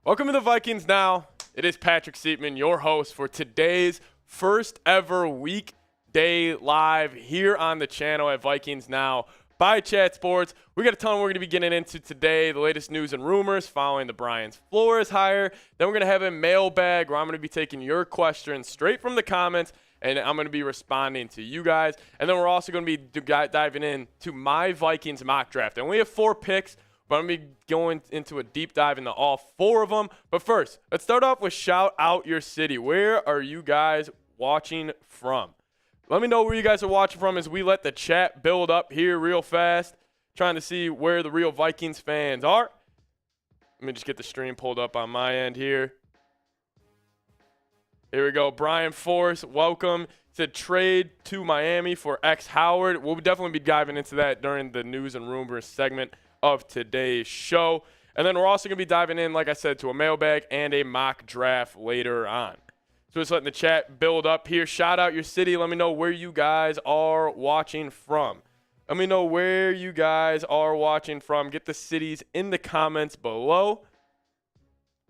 Welcome to the Vikings Now. It is Patrick Siepman, your host for today's first ever weekday live here on the channel at Vikings Now by Chat Sports. We got a ton we're going to be getting into today, the latest news and rumors following the Brian Flores hire. Then we're going to have a mailbag where I'm going to be taking your questions straight from the comments, and I'm going to be responding to you guys. And then we're also going to be diving into my Vikings mock draft. And we have 4 picks, but I'm going to be going into a deep dive into all 4 of them. But first, let's start off with shout out your city. Where are you guys watching from? Let me know where you guys are watching from as we let the chat build up here real fast. Trying to see where the real Vikings fans are. Let me just get the stream pulled up on my end here. Here we go. Brian Flores, welcome to trade to Miami for X Howard. We'll definitely be diving into that during the news and rumors segment of today's show. And then we're also going to be diving in, like I said, to a mailbag and a mock draft later on. So just letting the chat build up here. Shout out your city. Let me know where you guys are watching from. Let me know where you guys are watching from. Get the cities in the comments below.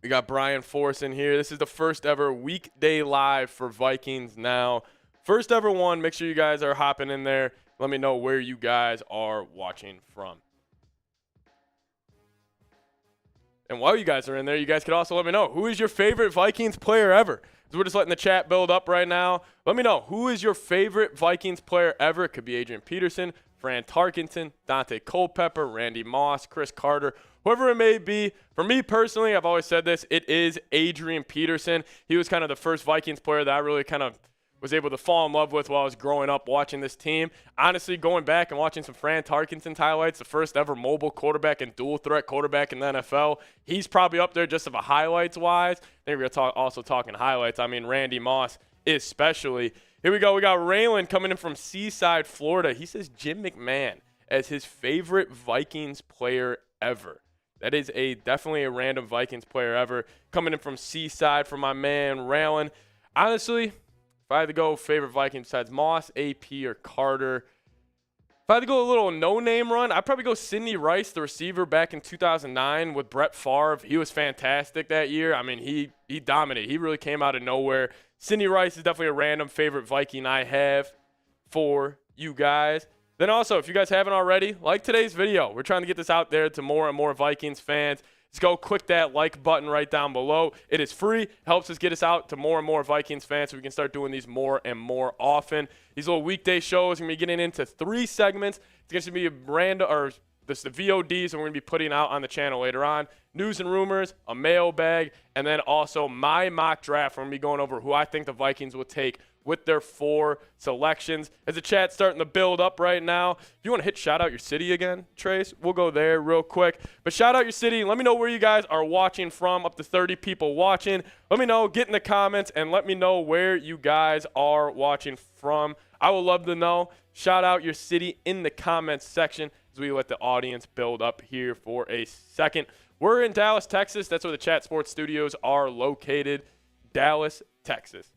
We got Brian Force in here. This is the first ever weekday live for Vikings Now. First ever one. Make sure you guys are hopping in there. Let me know where you guys are watching from. And while you guys are in there, you guys can also let me know, who is your favorite Vikings player ever? So we're just letting the chat build up right now. Let me know, who is your favorite Vikings player ever? It could be Adrian Peterson, Fran Tarkenton, Dante Culpepper, Randy Moss, Chris Carter, whoever it may be. For me personally, I've always said this, it is Adrian Peterson. He was kind of the first Vikings player that I really kind of was able to fall in love with while I was growing up watching this team. Honestly, going back and watching some Fran Tarkenton highlights, the first ever mobile quarterback and dual threat quarterback in the NFL, he's probably up there just of a highlights-wise. Then we're also talking highlights. I mean, Randy Moss especially. Here we go. We got Raylan coming in from Seaside, Florida. He says Jim McMahon as his favorite Vikings player ever. That is definitely a random Vikings player ever. Coming in from Seaside for my man Raylan. Honestly, if I had to go favorite Viking besides Moss, AP, or Carter, if I had to go a little no-name run, I'd probably go Sidney Rice, the receiver back in 2009 with Brett Favre. He was fantastic that year. I mean, he dominated. He really came out of nowhere. Sidney Rice is definitely a random favorite Viking I have for you guys. Then also, if you guys haven't already, like today's video. We're trying to get this out there to more and more Vikings fans. Just go click that like button right down below. It is free. Helps us get us out to more and more Vikings fans so we can start doing these more and more often. These little weekday shows, we're going to be getting into 3 segments. It's going to be the VODs and we're going to be putting out on the channel later on. News and rumors, a mailbag, and then also my mock draft. We're going to be going over who I think the Vikings will take with their 4 selections. As the chat's starting to build up right now, if you want to hit shout out your city again, Trace, we'll go there real quick. But shout out your city. Let me know where you guys are watching from. Up to 30 people watching. Let me know. Get in the comments and let me know where you guys are watching from. I would love to know. Shout out your city in the comments section as we let the audience build up here for a second. We're in Dallas, Texas. That's where the Chat Sports Studios are located. Dallas, Texas.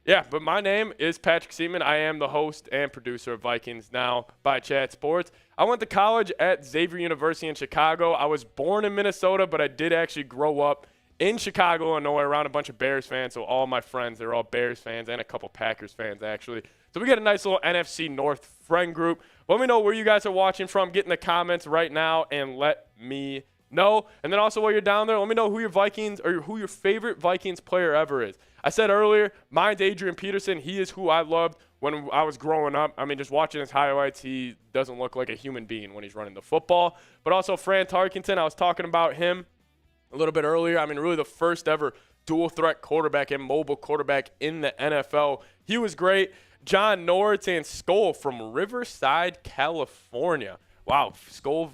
Yeah, but my name is Patrick Siepman. I am the host and producer of Vikings Now by Chat Sports. I went to college at Xavier University in Chicago. I was born in Minnesota, but I did actually grow up in Chicago, Illinois, around a bunch of Bears fans. So all my friends, they're all Bears fans and a couple Packers fans, actually. So we got a nice little NFC North friend group. Let me know where you guys are watching from. Get in the comments right now and let me know. And then also while you're down there, let me know who your Vikings or who your favorite Vikings player ever is. I said earlier, mine's Adrian Peterson. He is who I loved when I was growing up. I mean, just watching his highlights, he doesn't look like a human being when he's running the football. But also Fran Tarkenton, I was talking about him a little bit earlier. I mean, really the first ever dual threat quarterback and mobile quarterback in the NFL. He was great. John Norris and Skull from Riverside, California. Wow, Skull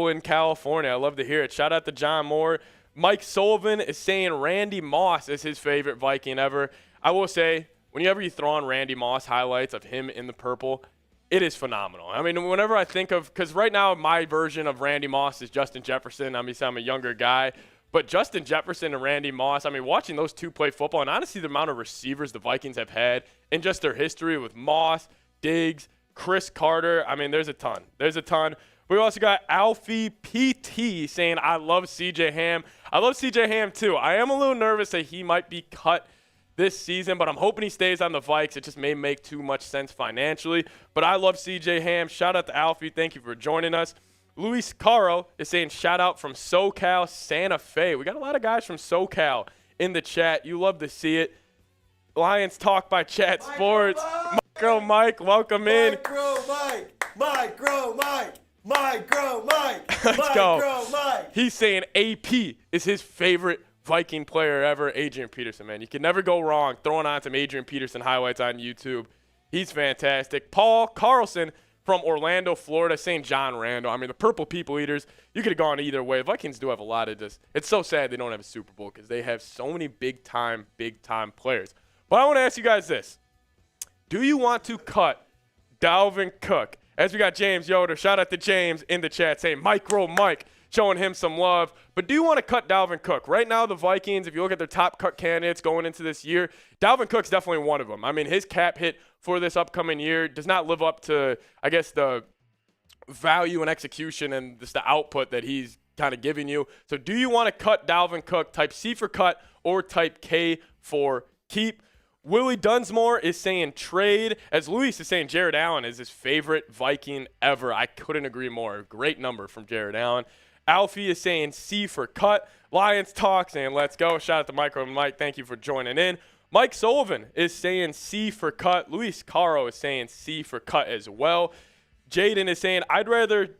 in California. I love to hear it. Shout out to John Moore. Mike Sullivan is saying Randy Moss is his favorite Viking ever. I will say, whenever you throw on Randy Moss highlights of him in the purple, it is phenomenal. I mean, whenever I think of – because right now my version of Randy Moss is Justin Jefferson. I mean, I'm a younger guy. But Justin Jefferson and Randy Moss, I mean, watching those two play football, and honestly the amount of receivers the Vikings have had in just their history with Moss, Diggs, Chris Carter, I mean, there's a ton. There's a ton. We also got Alfie PT saying, I love CJ Ham. I love CJ Ham too. I am a little nervous that he might be cut this season, but I'm hoping he stays on the Vikes. It just may make too much sense financially. But I love CJ Ham. Shout out to Alfie. Thank you for joining us. Luis Caro is saying, shout out from SoCal, Santa Fe. We got a lot of guys from SoCal in the chat. You love to see it. Lions Talk by Chat Sports. Micro Mike, welcome in. Micro Mike. Let's go. He's saying AP is his favorite Viking player ever, Adrian Peterson, man. You can never go wrong throwing on some Adrian Peterson highlights on YouTube. He's fantastic. Paul Carlson from Orlando, Florida, saying John Randall. I mean, the Purple People Eaters, you could have gone either way. Vikings do have a lot of this. It's so sad they don't have a Super Bowl because they have so many big-time players. But I want to ask you guys this. Do you want to cut Dalvin Cook? As we got James Yoder, shout out to James in the chat saying Micro Mike, showing him some love. But do you want to cut Dalvin Cook? Right now, the Vikings, if you look at their top cut candidates going into this year, Dalvin Cook's definitely one of them. I mean, his cap hit for this upcoming year does not live up to, I guess, the value and execution and just the output that he's kind of giving you. So do you want to cut Dalvin Cook, type C for cut or type K for keep? Willie Dunsmore is saying trade, as Luis is saying Jared Allen is his favorite Viking ever. I couldn't agree more. Great number from Jared Allen. Alfie is saying C for cut. Lions Talk saying let's go. Shout out to Micro and Mike. Thank you for joining in. Mike Sullivan is saying C for cut. Luis Caro is saying C for cut as well. Jaden is saying I'd rather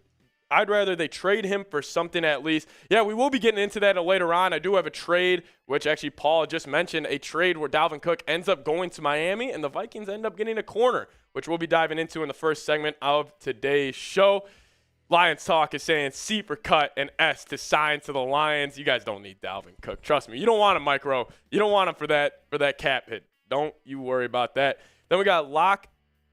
they trade him for something at least. Yeah, we will be getting into that later on. I do have a trade, which actually Paul just mentioned, a trade where Dalvin Cook ends up going to Miami and the Vikings end up getting a corner, which we'll be diving into in the first segment of today's show. Lions Talk is saying C for cut and S to sign to the Lions. You guys don't need Dalvin Cook. Trust me. You don't want him, Micro. You don't want him for that cap hit. Don't you worry about that. Then we got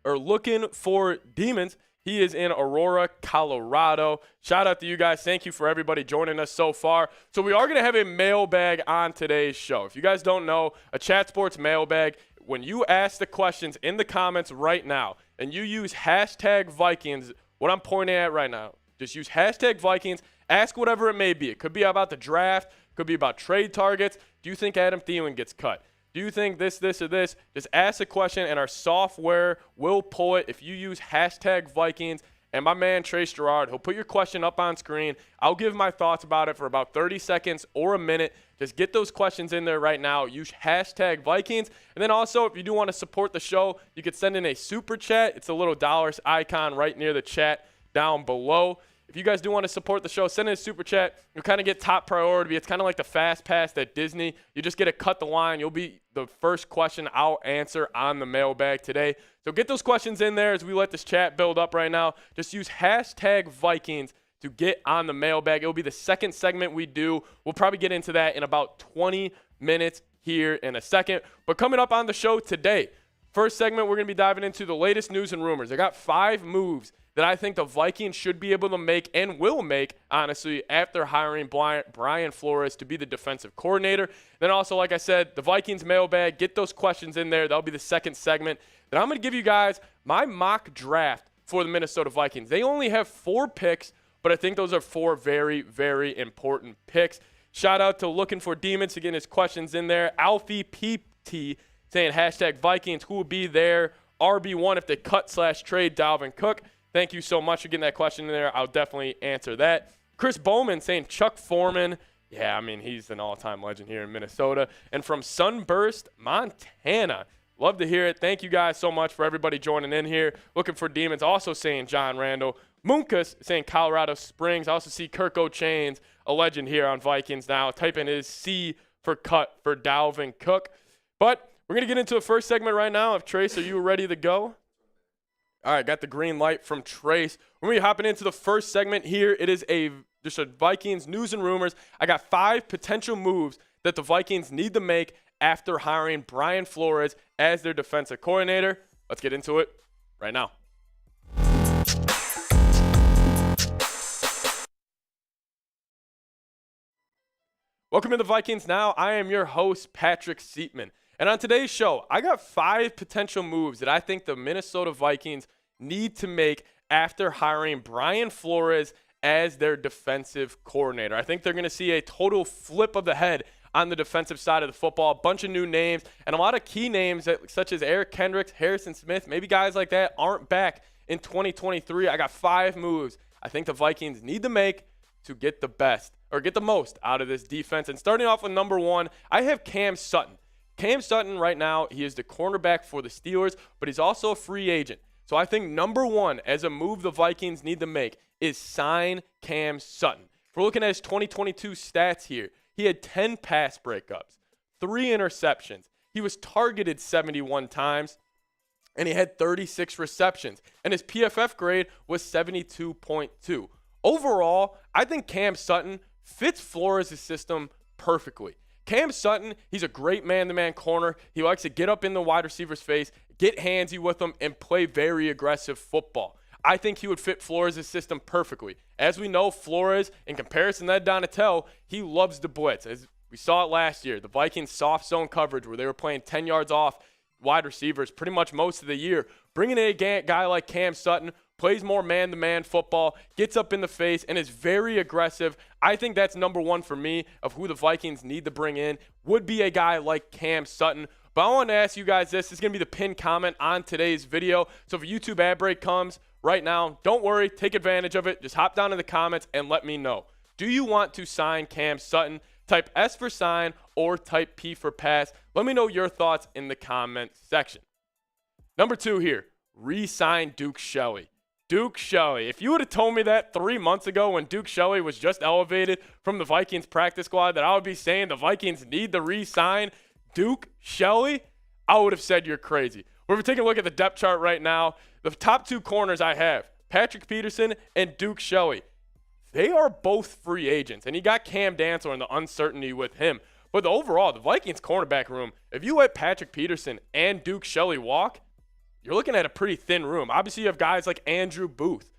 looking for demons. He is in Aurora, Colorado. Shout out to you guys. Thank you for everybody joining us so far. So we are going to have a mailbag on today's show. If you guys don't know, a Chat Sports mailbag, when you ask the questions in the comments right now and you use hashtag Vikings, what I'm pointing at right now, just use hashtag Vikings, ask whatever it may be. It could be about the draft, could be about trade targets. Do you think Adam Thielen gets cut? Do you think this, or this? Just ask a question, and our software will pull it if you use hashtag Vikings. And my man, Trace Gerard, he'll put your question up on screen. I'll give my thoughts about it for about 30 seconds or a minute. Just get those questions in there right now. Use hashtag Vikings. And then also, if you do want to support the show, you could send in a super chat. It's a little dollars icon right near the chat down below. If you guys do want to support the show, send in a super chat. You'll kind of get top priority. It's kind of like the fast pass at Disney. You just get to cut the line. You'll be the first question I'll answer on the mailbag today. So get those questions in there as we let this chat build up right now. Just use hashtag Vikings to get on the mailbag. It'll be the second segment we do. We'll probably get into that in about 20 minutes here in a second. But coming up on the show today, first segment, we're going to be diving into the latest news and rumors. I got 5 moves that I think the Vikings should be able to make and will make, honestly, after hiring Brian Flores to be the defensive coordinator. Then also, like I said, the Vikings mailbag, get those questions in there. That'll be the second segment. Then I'm going to give you guys my mock draft for the Minnesota Vikings. They only have 4 picks, but I think those are 4 very, very important picks. Shout out to Looking for Demons to get his questions in there. Alfie PT saying hashtag Vikings, who will be their RB1 if they cut/trade Dalvin Cook. Thank you so much for getting that question in there. I'll definitely answer that. Chris Bowman saying Chuck Foreman. Yeah, I mean, he's an all-time legend here in Minnesota. And from Sunburst, Montana. Love to hear it. Thank you guys so much for everybody joining in here. Looking for Demons. Also saying John Randall. Munkus saying Colorado Springs. I also see Kirk O'Chains, a legend here on Vikings now. Type in his C for cut for Dalvin Cook. But we're going to get into the first segment right now. If Trace, are you ready to go? All right, got the green light from Trace. We're going to be hopping into the first segment here. It is just a Vikings news and rumors. I got 5 potential moves that the Vikings need to make after hiring Brian Flores as their defensive coordinator. Let's get into it right now. Welcome to the Vikings Now. I am your host, Patrick Siepman. And on today's show, I got 5 potential moves that I think the Minnesota Vikings need to make after hiring Brian Flores as their defensive coordinator. I think they're going to see a total flip of the head on the defensive side of the football, a bunch of new names, and a lot of key names such as Eric Kendricks, Harrison Smith, maybe guys like that aren't back in 2023. I got 5 moves I think the Vikings need to make to get the best or get the most out of this defense. And starting off with number 1, I have Cam Sutton. Cam Sutton right now, he is the cornerback for the Steelers, but he's also a free agent. So I think number 1 as a move the Vikings need to make is sign Cam Sutton. If we're looking at his 2022 stats here, he had 10 pass breakups, 3 interceptions. He was targeted 71 times, and he had 36 receptions. And his PFF grade was 72.2. Overall, I think Cam Sutton fits Flores' system perfectly. Cam Sutton, he's a great man-to-man corner. He likes to get up in the wide receiver's face, get handsy with them, and play very aggressive football. I think he would fit Flores' system perfectly. As we know, Flores, in comparison to Donatell, he loves to blitz. As we saw it last year, the Vikings soft zone coverage where they were playing 10 yards off wide receivers pretty much most of the year. Bringing in a guy like Cam Sutton, plays more man-to-man football, gets up in the face, and is very aggressive. I think that's number 1 for me of who the Vikings need to bring in, would be a guy like Cam Sutton. But I want to ask you guys this. This is going to be the pinned comment on today's video. So if a YouTube ad break comes right now, don't worry. Take advantage of it. Just hop down in the comments and let me know. Do you want to sign Cam Sutton? Type S for sign or type P for pass. Let me know your thoughts in the comment section. Number 2 here, re-sign Duke Shelley. Duke Shelley. If you would have told me that 3 months ago when Duke Shelley was just elevated from the Vikings practice squad that I would be saying the Vikings need to re-sign Duke Shelley, I would have said you're crazy. We're taking a look at the depth chart right now. The top 2 corners I have, Patrick Peterson and Duke Shelley. They are both free agents, and you got Cam Dantzler and the uncertainty with him. But overall, the Vikings cornerback room, if you let Patrick Peterson and Duke Shelley walk, you're looking at a pretty thin room. Obviously, you have guys like Andrew Booth,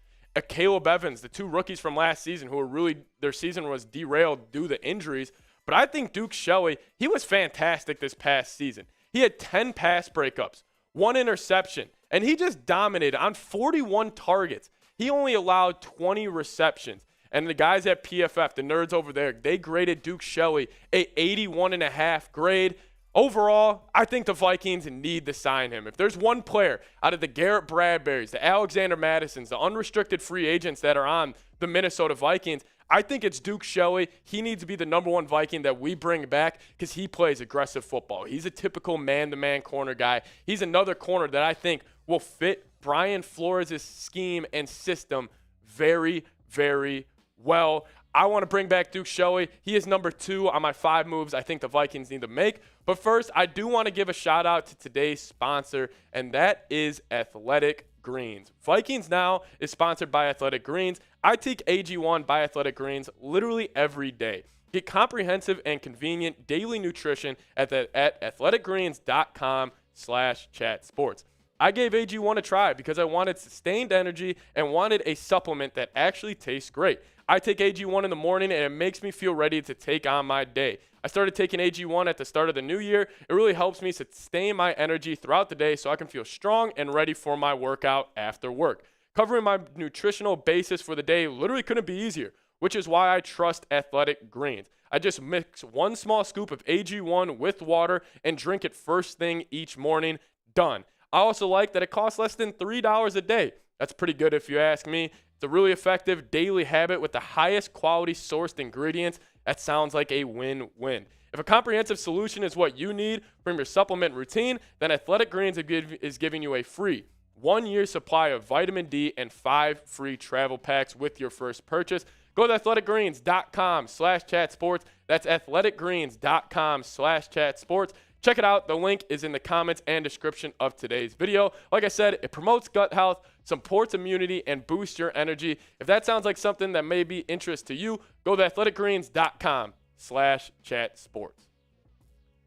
Caleb Evans, the 2 rookies from last season who were really, their season was derailed due to injuries. But I think Duke Shelley, he was fantastic this past season. He had 10 pass breakups, 1 interception, and he just dominated on 41 targets. He only allowed 20 receptions. And the guys at PFF, the nerds over there, they graded Duke Shelley a 81.5 grade. Overall, I think the Vikings need to sign him. If there's one player out of the Garrett Bradburys, the Alexander Madisons, the unrestricted free agents that are on the Minnesota Vikings, I think it's Duke Shelley. He needs to be the number 1 Viking that we bring back because he plays aggressive football. He's a typical man-to-man corner guy. He's another corner that I think will fit Brian Flores' scheme and system very, very well. I want to bring back Duke Shelley. He is number 2 on my 5 moves I think the Vikings need to make. But first, I do want to give a shout out to today's sponsor, and that is Athletic Greens. Vikings Now is sponsored by Athletic Greens. I take AG1 by Athletic Greens literally every day. Get comprehensive and convenient daily nutrition at athleticgreens.com/chatsports. I gave AG1 a try because I wanted sustained energy and wanted a supplement that actually tastes great. I take AG1 in the morning, and it makes me feel ready to take on my day. I started taking AG1 at the start of the new year. It really helps me sustain my energy throughout the day so I can feel strong and ready for my workout after work. Covering my nutritional basis for the day literally couldn't be easier, which is why I trust Athletic Greens. I just mix 1 small scoop of AG1 with water and drink it first thing each morning. Done. I also like that it costs less than $3 a day. That's pretty good if you ask me. It's a really effective daily habit with the highest quality sourced ingredients. That sounds like a win-win. If a comprehensive solution is what you need from your supplement routine, then Athletic Greens is giving you a free 1-year supply of vitamin D and 5 free travel packs with your first purchase. Go to athleticgreens.com/chatsports. That's athleticgreens.com/chatsports. Check it out. The link is in the comments and description of today's video. Like I said, it promotes gut health, supports immunity, and boosts your energy. If that sounds like something that may be interest to you, go to athleticgreens.com/chatsports.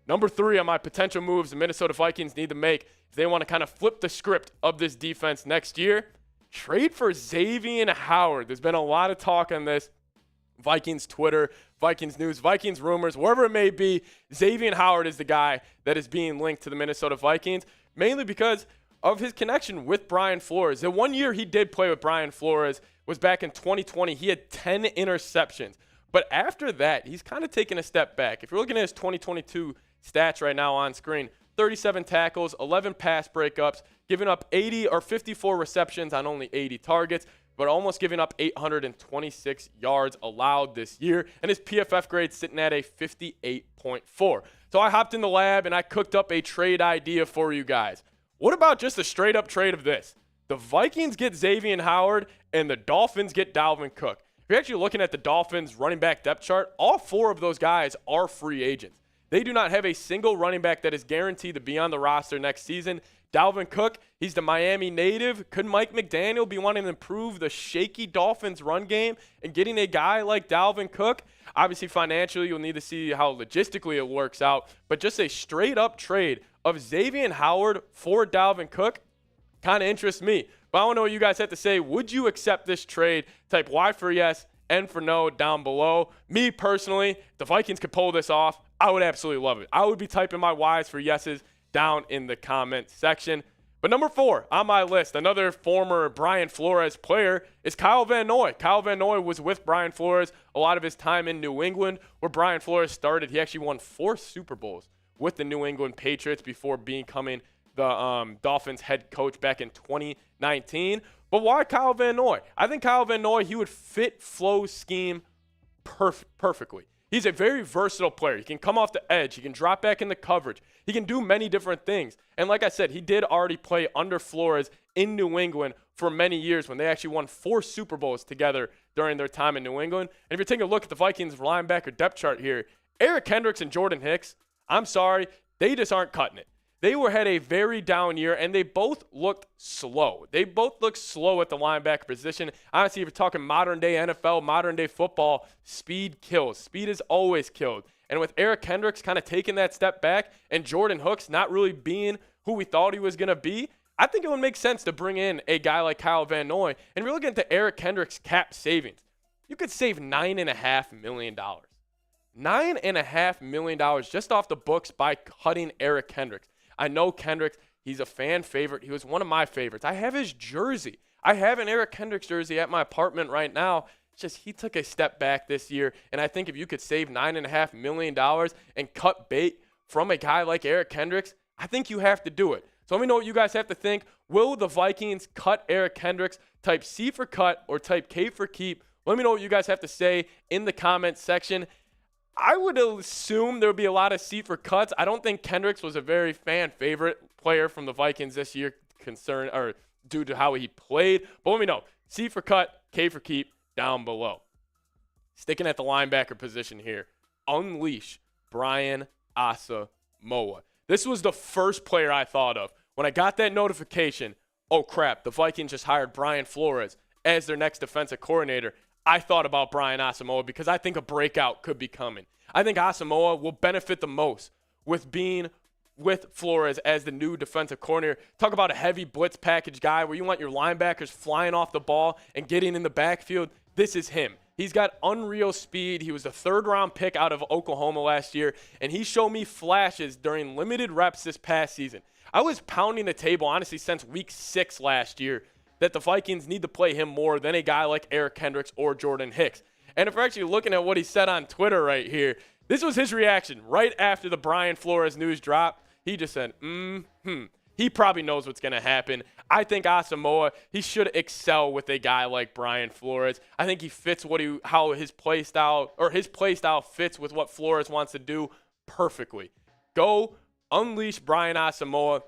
Number 3 on my potential moves the Minnesota Vikings need to make if they want to kind of flip the script of this defense next year, trade for Xavien Howard. There's been a lot of talk on this. Vikings Twitter, Vikings news, Vikings rumors, wherever it may be, Xavien Howard is the guy that is being linked to the Minnesota Vikings, mainly because of his connection with Brian Flores. The 1 year he did play with Brian Flores was back in 2020. He had 10 interceptions. But after that, he's kind of taken a step back. If you're looking at his 2022 stats right now on screen, 37 tackles, 11 pass breakups, giving up 80 or 54 receptions on only 80 targets, but almost giving up 826 yards allowed this year. And his PFF grade sitting at a 58.4. So I hopped in the lab and I cooked up a trade idea for you guys. What about just a straight up trade of this? The Vikings get Xavien Howard and the Dolphins get Dalvin Cook. If you're actually looking at the Dolphins running back depth chart, all 4 of those guys are free agents. They do not have a single running back that is guaranteed to be on the roster next season. Dalvin Cook, he's the Miami native. Could Mike McDaniel be wanting to improve the shaky Dolphins run game and getting a guy like Dalvin Cook? Obviously, financially, you'll need to see how logistically it works out. But just a straight-up trade of Xavien Howard for Dalvin Cook kind of interests me. But I want to know what you guys have to say. Would you accept this trade? Type Y for yes, N for no down below. Me personally, if the Vikings could pull this off, I would absolutely love it. I would be typing my Y's for yeses down in the comment section. But number 4 on my list, another former Brian Flores player, is Kyle Van Noy. Kyle Van Noy was with Brian Flores a lot of his time in New England, where Brian Flores started. He actually won 4 Super Bowls with the New England Patriots before becoming the Dolphins head coach back in 2019. But why Kyle Van Noy? I think Kyle Van Noy, he would fit Flo's scheme perfectly. He's a very versatile player. He can come off the edge. He can drop back in the coverage. He can do many different things. And like I said, he did already play under Flores in New England for many years when they actually won 4 Super Bowls together during their time in New England. And if you're taking a look at the Vikings linebacker depth chart here, Eric Kendricks and Jordan Hicks, I'm sorry, they just aren't cutting it. They had a very down year, and they both looked slow. They both looked slow at the linebacker position. Honestly, if you're talking modern-day NFL, modern-day football, speed kills. Speed is always killed. And with Eric Kendricks kind of taking that step back and Jordan Hicks not really being who we thought he was going to be, I think it would make sense to bring in a guy like Kyle Van Noy. And if you're looking at the Eric Kendricks cap savings, you could save $9.5 million. $9.5 million just off the books by cutting Eric Kendricks. I know Kendricks, he's a fan favorite. He was one of my favorites. I have his jersey. I have an Eric Kendricks jersey at my apartment right now. It's just he took a step back this year, and I think if you could save $9.5 million and cut bait from a guy like Eric Kendricks, I think you have to do it. So let me know what you guys have to think. Will the Vikings cut Eric Kendricks? Type C for cut or type K for keep. Let me know what you guys have to say in the comments section. I would assume there would be a lot of C for cuts. I don't think Kendricks was a very fan favorite player from the Vikings this year, due to how he played. But let me know. C for cut, K for keep down below. Sticking at the linebacker position here. Unleash Brian Asamoah. This was the first player I thought of. When I got that notification, oh crap, the Vikings just hired Brian Flores as their next defensive coordinator. I thought about Brian Asamoah because I think a breakout could be coming. I think Asamoah will benefit the most with being with Flores as the new defensive coordinator. Talk about a heavy blitz package guy where you want your linebackers flying off the ball and getting in the backfield. This is him. He's got unreal speed. He was a 3rd-round pick out of Oklahoma last year, and he showed me flashes during limited reps this past season. I was pounding the table, honestly, since week 6 last year, that the Vikings need to play him more than a guy like Eric Kendricks or Jordan Hicks. And if we're actually looking at what he said on Twitter right here, this was his reaction right after the Brian Flores news dropped. He just said, He probably knows what's going to happen. I think Asamoah, he should excel with a guy like Brian Flores. I think he fits how his play style fits with what Flores wants to do perfectly. Go unleash Brian Asamoah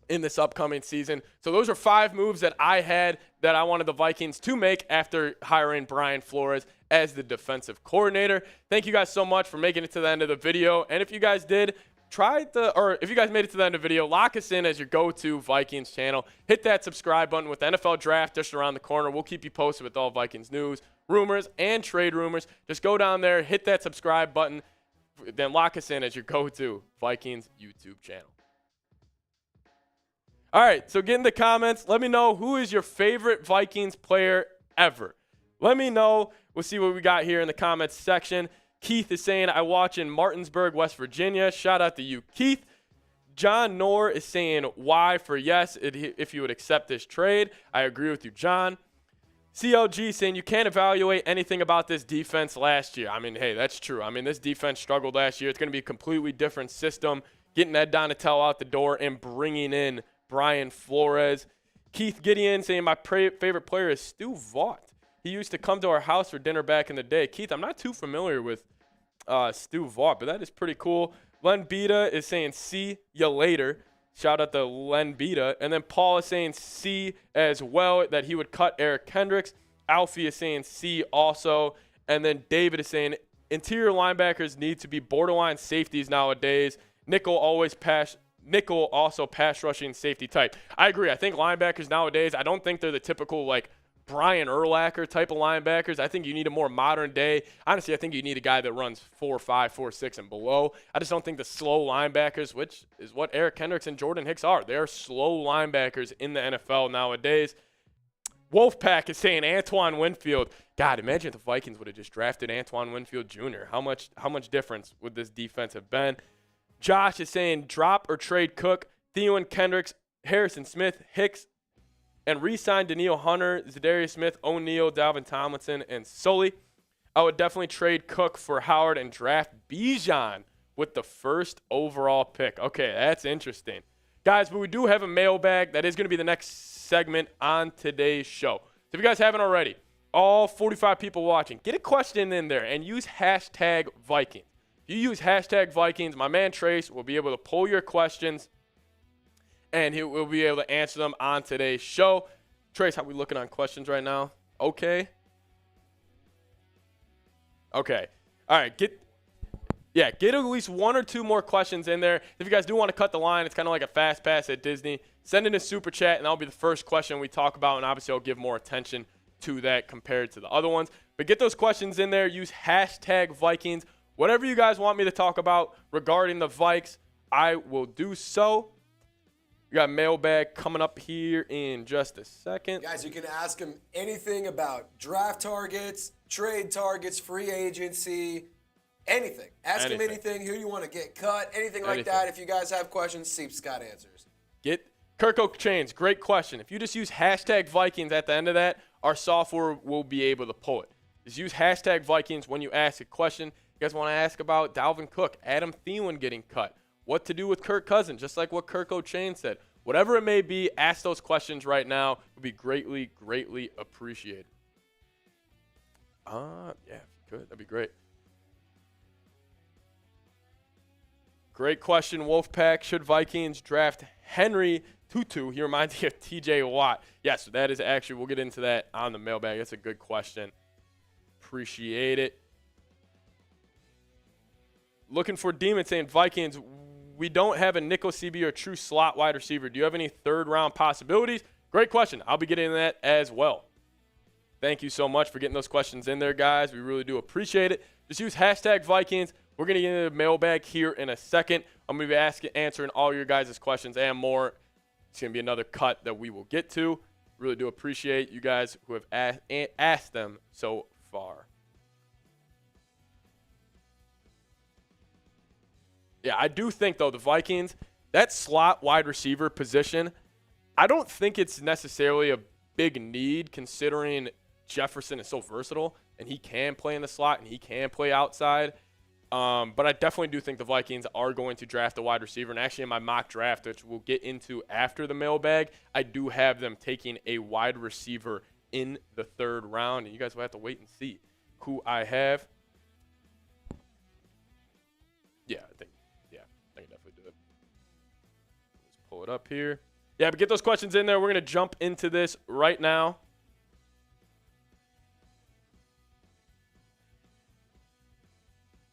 in this upcoming season. So those are 5 moves that I had that I wanted the Vikings to make after hiring Brian Flores as the defensive coordinator. Thank you guys so much for making it to the end of the video. And if you guys did, if you guys made it to the end of the video, lock us in as your go-to Vikings channel. Hit that subscribe button with the NFL draft just around the corner. We'll keep you posted with all Vikings news, rumors, and trade rumors. Just go down there, hit that subscribe button, then lock us in as your go-to Vikings YouTube channel. All right, so get in the comments. Let me know who is your favorite Vikings player ever. Let me know. We'll see what we got here in the comments section. Keith is saying, I watch in Martinsburg, West Virginia. Shout out to you, Keith. John Knorr is saying why for yes if you would accept this trade. I agree with you, John. CLG saying you can't evaluate anything about this defense last year. I mean, hey, that's true. I mean, this defense struggled last year. It's going to be a completely different system. Getting Ed Donatell out the door and bringing in Brian Flores. Keith Gideon saying my favorite player is Stu Vaught. He used to come to our house for dinner back in the day. Keith, I'm not too familiar with Stu Vaught, but that is pretty cool. Len Beta is saying see ya later. Shout out to Len Beta. And then Paul is saying C as well, that he would cut Eric Kendricks. Alfie is saying C also. And then David is saying interior linebackers need to be borderline safeties nowadays. Nickel also pass rushing safety type. I agree. I think linebackers nowadays, I don't think they're the typical like Brian Urlacher type of linebackers. I think you need a more modern day. Honestly, I think you need a guy that runs 4.5, 4.6 and below. I just don't think the slow linebackers, which is what Eric Kendricks and Jordan Hicks are. They're slow linebackers in the NFL nowadays. Wolfpack is saying Antoine Winfield. God, imagine if the Vikings would have just drafted Antoine Winfield Jr. How much difference would this defense have been? Josh is saying drop or trade Cook, Thielen, Kendricks, Harrison Smith, Hicks, and re-sign Danielle Hunter, Zadarius Smith, O'Neal, Dalvin Tomlinson, and Sully. I would definitely trade Cook for Howard and draft Bijan with the first overall pick. Okay, that's interesting. Guys, but we do have a mailbag. That is going to be the next segment on today's show. So if you guys haven't already, all 45 people watching, get a question in there and use hashtag Vikings. If you use hashtag Vikings, my man Trace will be able to pull your questions and he will be able to answer them on today's show. Trace, how we looking on questions right now? Okay. Okay. All right. Get at least one or two more questions in there. If you guys do want to cut the line, it's kind of like a fast pass at Disney. Send in a super chat, and that'll be the first question we talk about, and obviously I'll give more attention to that compared to the other ones. But get those questions in there. Use hashtag Vikings. Whatever you guys want me to talk about regarding the Vikes, I will do so. We got mailbag coming up here in just a second. Guys, you can ask him anything about draft targets, trade targets, free agency, anything. Ask him anything. Who you want to get cut, anything like that. If you guys have questions, Siep's got answers. Get Kirko Chains, great question. If you just use hashtag Vikings at the end of that, our software will be able to pull it. Just use hashtag Vikings when you ask a question. You guys want to ask about Dalvin Cook, Adam Thielen getting cut, what to do with Kirk Cousins, just like what Kirko Chain said. Whatever it may be, ask those questions right now. It would be greatly, greatly appreciated. Yeah, if you could, that'd be great. Great question, Wolfpack. Should Vikings draft Henry Tutu? He reminds me of TJ Watt. Yes, that is actually, we'll get into that on the mailbag. That's a good question. Appreciate it. Looking for Demon saying, Vikings, we don't have a nickel CB or true slot wide receiver. Do you have any third-round possibilities? Great question. I'll be getting into that as well. Thank you so much for getting those questions in there, guys. We really do appreciate it. Just use hashtag Vikings. We're going to get into the mailbag here in a second. I'm going to be answering all your guys' questions and more. It's going to be another cut that we will get to. Really do appreciate you guys who have asked them so far. Yeah, I do think, though, the Vikings, that slot wide receiver position, I don't think it's necessarily a big need considering Jefferson is so versatile and he can play in the slot and he can play outside. But I definitely do think the Vikings are going to draft a wide receiver. And actually in my mock draft, which we'll get into after the mailbag, I do have them taking a wide receiver in the third round. And you guys will have to wait and see who I have. Yeah, I think I can definitely do it. Let's pull it up here. Yeah, but get those questions in there. We're going to jump into this right now.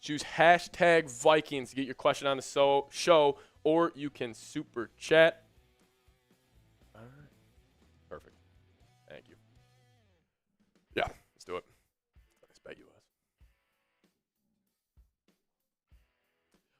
Choose hashtag Vikings to get your question on the show, or you can super chat. All right. Perfect. Thank you. Yeah, let's do it. I expect you guys.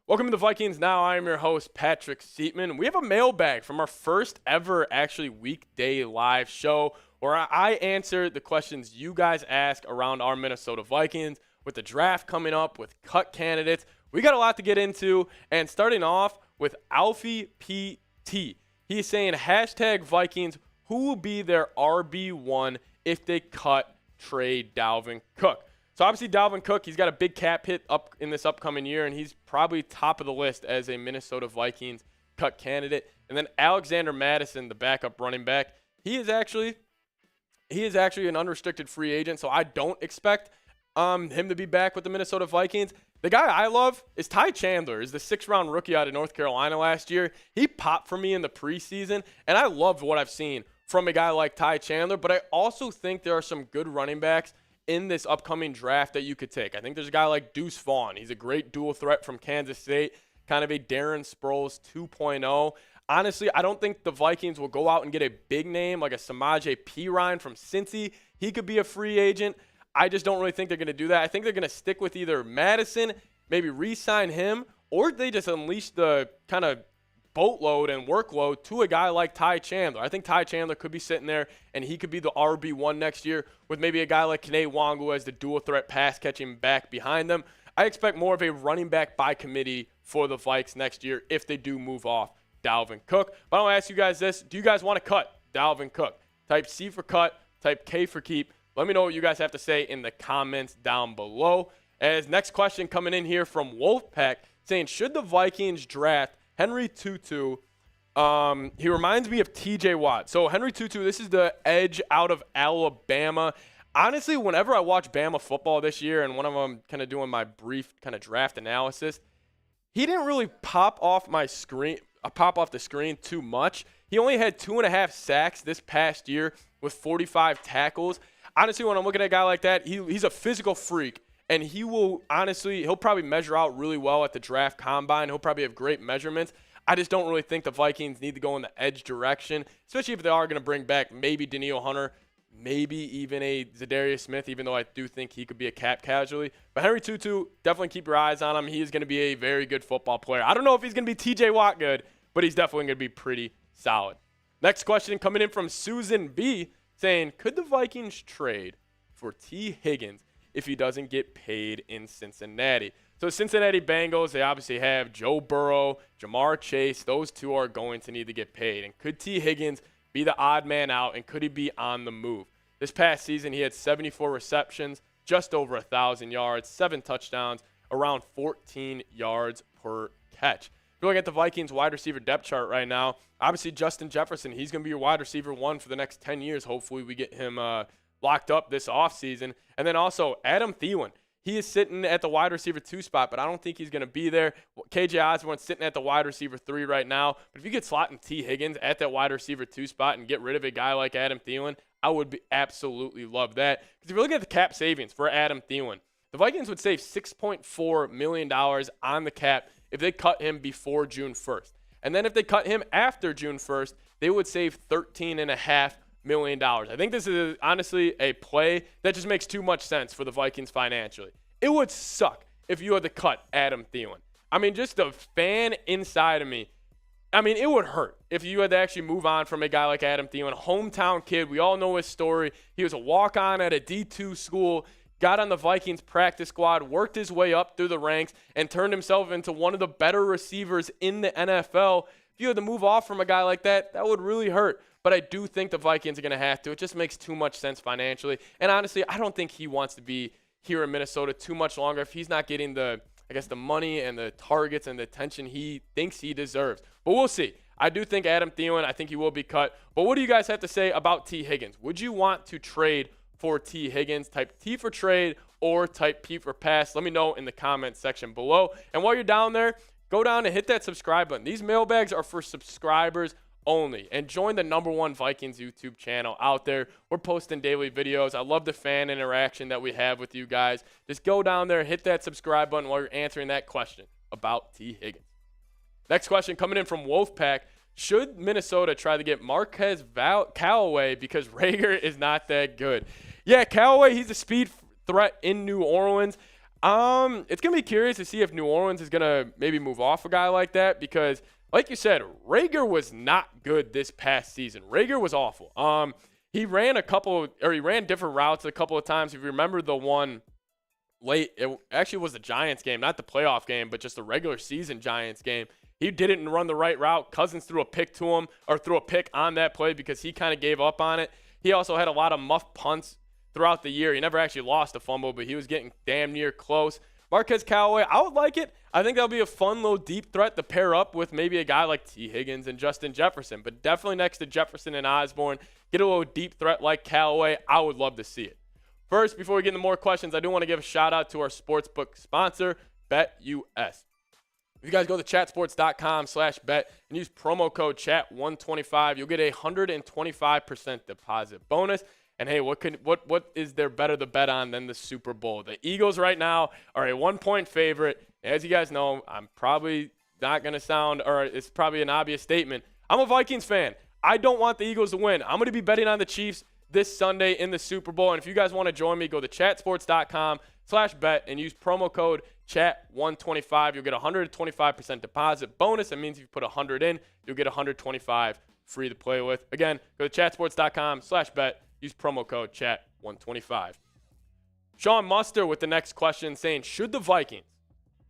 Welcome to the Vikings Now. I am your host, Patrick Siepman. We have a mailbag from our first ever actually weekday live show where I answer the questions you guys ask around our Minnesota Vikings. With the draft coming up, with cut candidates, we got a lot to get into. And starting off, with Alfie PT. He's saying hashtag Vikings, who will be their RB1 if they cut trade Dalvin Cook? So obviously Dalvin Cook, he's got a big cap hit up in this upcoming year, and he's probably top of the list as a Minnesota Vikings cut candidate. And then Alexander Madison, the backup running back, he is actually an unrestricted free agent, so I don't expect him to be back with the Minnesota Vikings. The guy I love is Ty Chandler. He's the 6th-round rookie out of North Carolina last year. He popped for me in the preseason, and I loved what I've seen from a guy like Ty Chandler, but I also think there are some good running backs in this upcoming draft that you could take. I think there's a guy like Deuce Vaughn. He's a great dual threat from Kansas State, kind of a Darren Sproles 2.0. Honestly, I don't think the Vikings will go out and get a big name like a Samaje Perine from Cincy. He could be a free agent. I just don't really think they're going to do that. I think they're going to stick with either Madison, maybe re-sign him, or they just unleash the kind of boatload and workload to a guy like Ty Chandler. I think Ty Chandler could be sitting there, and he could be the RB1 next year with maybe a guy like Kene Wangu as the dual-threat pass-catching back behind them. I expect more of a running back by committee for the Vikes next year if they do move off Dalvin Cook. But I'll ask you guys this. Do you guys want to cut Dalvin Cook? Type C for cut, type K for keep. Let me know what you guys have to say in the comments down below. As next question coming in here from Wolfpack saying, should the Vikings draft Henry Tutu? He reminds me of TJ Watt. So Henry Tutu, this is the edge out of Alabama. Honestly, whenever I watch Bama football this year, and when I'm kind of doing my brief kind of draft analysis, he didn't really pop off the screen too much. He only had 2.5 sacks this past year with 45 tackles. Honestly, when I'm looking at a guy like that, he's a physical freak, and he'll probably measure out really well at the draft combine. He'll probably have great measurements. I just don't really think the Vikings need to go in the edge direction, especially if they are going to bring back maybe Danielle Hunter, maybe even a Zadarius Smith, even though I do think he could be a cap casualty. But Henry Tutu, definitely keep your eyes on him. He is going to be a very good football player. I don't know if he's going to be TJ Watt good, but he's definitely going to be pretty solid. Next question coming in from Susan B, saying, could the Vikings trade for T. Higgins if he doesn't get paid in Cincinnati? So Cincinnati Bengals, they obviously have Joe Burrow, Jamar Chase. Those two are going to need to get paid. And could T. Higgins be the odd man out, and could he be on the move? This past season, he had 74 receptions, just over 1,000 yards, 7 touchdowns, around 14 yards per catch. If you look at the Vikings wide receiver depth chart right now, obviously Justin Jefferson, he's going to be your wide receiver 1 for the next 10 years. Hopefully we get him locked up this offseason. And then also Adam Thielen. He is sitting at the wide receiver 2 spot, but I don't think he's going to be there. KJ Osborne's sitting at the wide receiver 3 right now. But if you could slot in T. Higgins at that wide receiver 2 spot and get rid of a guy like Adam Thielen, I would absolutely love that. Because if you're looking at the cap savings for Adam Thielen, the Vikings would save $6.4 million on the cap if they cut him before June 1st. And then if they cut him after June 1st, they would save $13.5 million. I think this is honestly a play that just makes too much sense for the Vikings financially. It would suck if you had to cut Adam Thielen. I mean, just the fan inside of me, I mean, it would hurt if you had to actually move on from a guy like Adam Thielen, hometown kid. We all know his story. He was a walk-on at a D2 school, got on the Vikings practice squad, worked his way up through the ranks, and turned himself into one of the better receivers in the NFL. If you had to move off from a guy like that, that would really hurt. But I do think the Vikings are going to have to. It just makes too much sense financially. And honestly, I don't think he wants to be here in Minnesota too much longer if he's not getting the money and the targets and the attention he thinks he deserves. But we'll see. I do think Adam Thielen, I think he will be cut. But what do you guys have to say about T. Higgins? Would you want to trade for T. Higgins? Type T for trade or type P for pass. Let me know in the comments section below. And while you're down there, go down and hit that subscribe button. These mailbags are for subscribers only. And join the #1 Vikings YouTube channel out there. We're posting daily videos. I love the fan interaction that we have with you guys. Just go down there, hit that subscribe button while you're answering that question about T. Higgins. Next question coming in from Wolfpack. Should Minnesota try to get Marquez Callaway because Rager is not that good? Yeah, Callaway, he's a speed threat in New Orleans. It's going to be curious to see if New Orleans is going to maybe move off a guy like that because, like you said, Rager was not good this past season. Rager was awful. He ran different routes a couple of times. If you remember the one late, it actually was the Giants game, not the playoff game, but just the regular season Giants game. He didn't run the right route. Cousins threw a pick to him, or threw a pick on that play because he kind of gave up on it. He also had a lot of muff punts throughout the year. He never actually lost a fumble, but he was getting damn near close. Marquez Callaway, I would like it. I think that'll be a fun little deep threat to pair up with maybe a guy like T. Higgins and Justin Jefferson. But definitely next to Jefferson and Osborne, get a little deep threat like Callaway. I would love to see it. First, before we get into more questions, I do want to give a shout out to our sportsbook sponsor, BetUS. If you guys go to chatsports.com/bet and use promo code CHAT125, you'll get a 125% deposit bonus. And hey, what is there better to bet on than the Super Bowl? The Eagles right now are a 1-point favorite. As you guys know, I'm probably not going to sound, or it's probably an obvious statement. I'm a Vikings fan. I don't want the Eagles to win. I'm going to be betting on the Chiefs this Sunday in the Super Bowl. And if you guys want to join me, go to chatsports.com/bet and use promo code CHAT125. You'll get a 125% deposit bonus. That means if you put 100 in, you'll get 125 free to play with. Again, go to chatsports.com/bet. Use promo code CHAT125. Sean Muster with the next question saying, should the Vikings